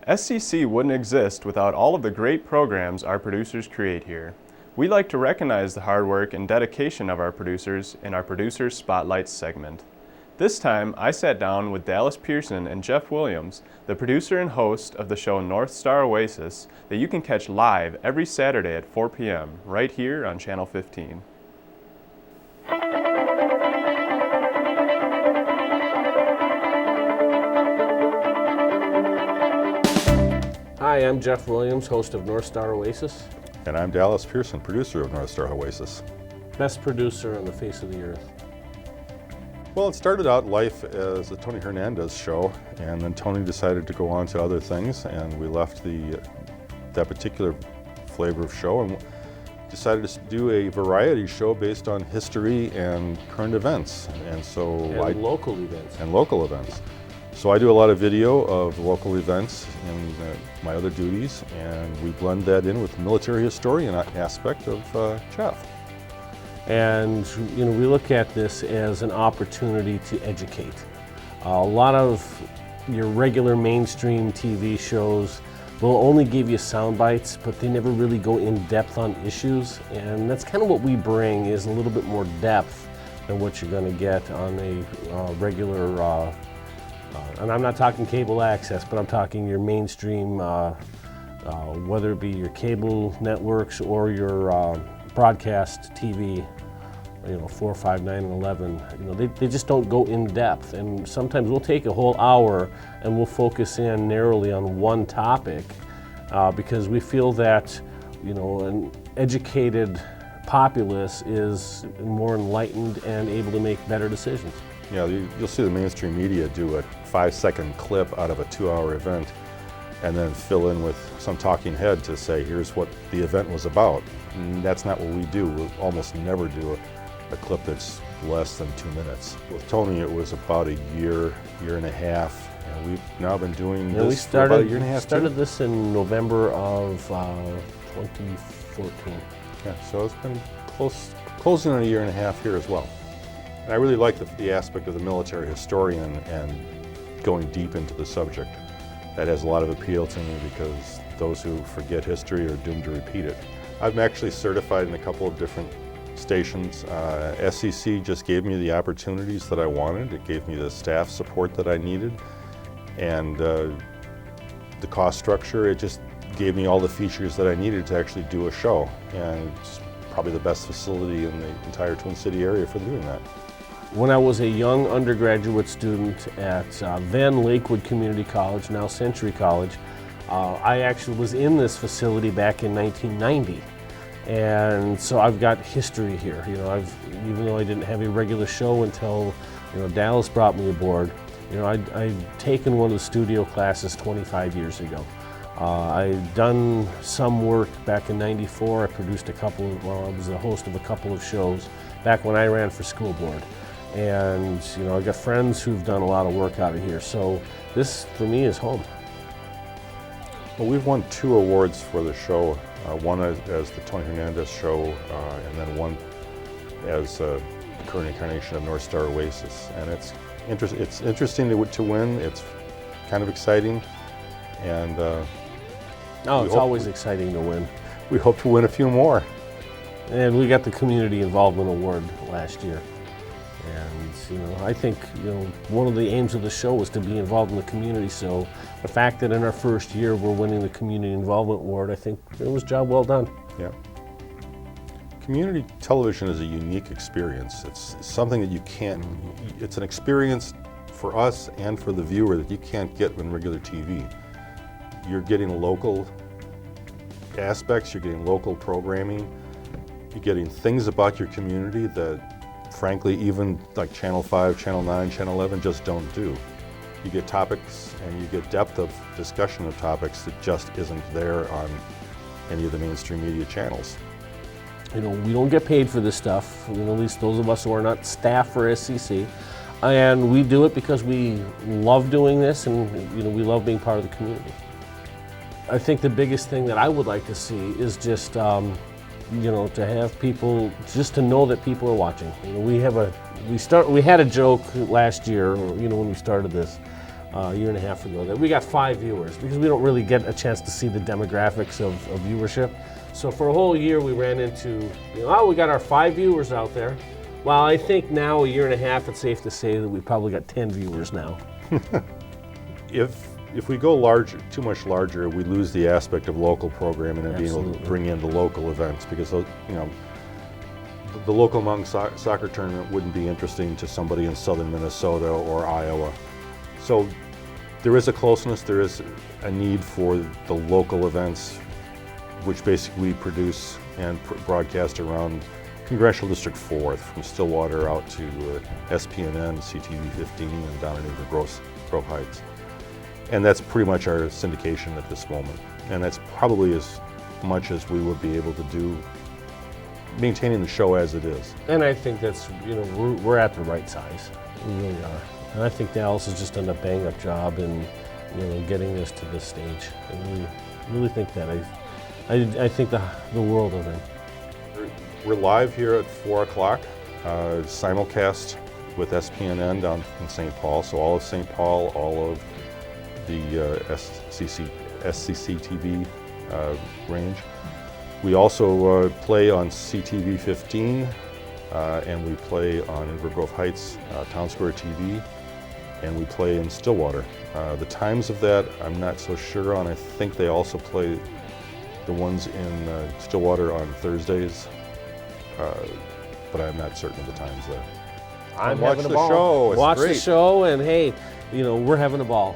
SCC wouldn't exist without all of the great programs our producers create here. We like to recognize the hard work and dedication of our producers in our Producer Spotlight segment. This time, I sat down with Dallas Pearson and Jeff Williams, the producer and host of the show North Star Oasis, that you can catch live every Saturday at 4 p.m. right here on Channel 15. Hi, I'm Jeff Williams, host of North Star Oasis. And I'm Dallas Pearson, producer of North Star Oasis. Best producer on the face of the earth. Well, it started out life as a Tony Hernandez show, and then Tony decided to go on to other things, and we left that particular flavor of show and decided to do a variety show based on history and current events. And local events. And local events. So I do a lot of video of local events in my other duties, and we blend that in with the military historian aspect of Jeff. And we look at this as an opportunity to educate. A lot of your regular mainstream TV shows will only give you sound bites, but they never really go in depth on issues. And that's kind of what we bring, is a little bit more depth than what you're going to get on a regular. And I'm not talking cable access, but I'm talking your mainstream, whether it be your cable networks or your broadcast TV, 4, 5, 9, and 11. They just don't go in depth. And sometimes we'll take a whole hour and we'll focus in narrowly on one topic because we feel that, an educated populace is more enlightened and able to make better decisions. Yeah, you'll see the mainstream media do a 5-second clip out of a 2-hour event and then fill in with some talking head to say, here's what the event was about. And that's not what we do. We'll almost never do a clip that's less than 2 minutes. With Tony, it was about a year and a half, and we've now been doing this for about a year and a half. We started this in November of 2014. Yeah, so it's been closing on a year and a half here as well. And I really like the aspect of the military historian and going deep into the subject. That has a lot of appeal to me because those who forget history are doomed to repeat it. I'm actually certified in a couple of different stations. SCC just gave me the opportunities that I wanted. It gave me the staff support that I needed. And the cost structure, it just gave me all the features that I needed to actually do a show. And it's probably the best facility in the entire Twin City area for doing that. When I was a young undergraduate student at then Lakewood Community College, now Century College, I actually was in this facility back in 1990. And so I've got history here. Even though I didn't have a regular show until Dallas brought me aboard, I'd taken one of the studio classes 25 years ago. I'd done some work back in '94. I produced I was the host of a couple of shows back when I ran for school board. And I've got friends who've done a lot of work out of here. So this, for me, is home. Well, we've won 2 awards for the show. One as the Tony Hernandez show, and then one as the current incarnation of North Star Oasis. And it's interesting to win. It's kind of exciting. And it's always exciting to win. We hope to win a few more. And we got the Community Involvement Award last year. And I think one of the aims of the show was to be involved in the community. So the fact that in our first year we're winning the Community Involvement Award, I think it was a job well done. Yeah. Community television is a unique experience. It's something that it's an experience for us and for the viewer that you can't get in regular TV. You're getting local aspects, you're getting local programming, you're getting things about your community that frankly, even like Channel 5, Channel 9, Channel 11 just don't do. You get topics and you get depth of discussion of topics that just isn't there on any of the mainstream media channels. We don't get paid for this stuff, at least those of us who are not staff for SCC. And we do it because we love doing this and we love being part of the community. I think the biggest thing that I would like to see is just to have people, just to know that people are watching. We had a joke last year, when we started this, a year and a half ago that we got 5 viewers, because we don't really get a chance to see the demographics of viewership. So for a whole year we ran into, oh, we got our 5 viewers out there. Well, I think now, a year and a half, it's safe to say that we probably got 10 viewers now. If we go larger, too much larger, we lose the aspect of local programming and being able to bring in the local events, because the local Mountain Soccer Tournament wouldn't be interesting to somebody in southern Minnesota or Iowa. So there is a closeness, there is a need for the local events, which basically we produce and broadcast around Congressional District 4, from Stillwater out to SPNN, CTV 15, and down into Grove Heights. And that's pretty much our syndication at this moment. And that's probably as much as we would be able to do, maintaining the show as it is. And I think that's, we're at the right size. We really are. And I think Dallas has just done a bang-up job in, getting this to this stage. I really think that. I think the world of it. We're live here at 4 o'clock, simulcast with SPNN down in St. Paul. So all of St. Paul, all of the SCC TV range. We also play on CTV 15, and we play on Inver Grove Heights Town Square TV, and we play in Stillwater. The times of that I'm not so sure on. I think they also play the ones in Stillwater on Thursdays, but I'm not certain of the times there. I'm watch having a the ball. show. It's Watch great. the show, and hey, we're having a ball.